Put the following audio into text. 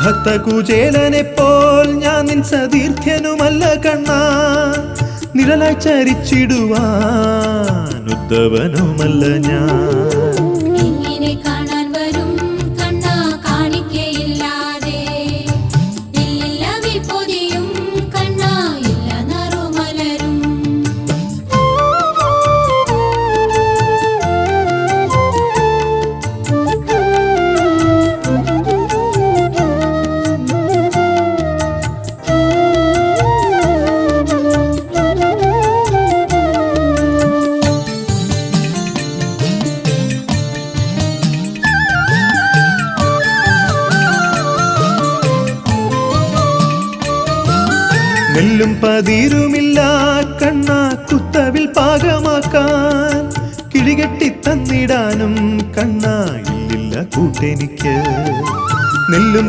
ഭക്തകുചേലനെ പോൽ ഞാൻ നിൻ സതീർത്ഥ്യനുമല്ല കണ്ണാ, നിഴലായി ചരിച്ചിടുവാൻ ഉദ്ധവനുമല്ല ഞാൻ. നെല്ലും പതിരുമില്ല കണ്ണാ കുത്തവിൽ പാകമാക്കാൻ, കിഴികെട്ടി തന്നിടാനും കണ്ണാ ഇല്ലില്ല കൂട്ടെനിക്ക്. നെല്ലും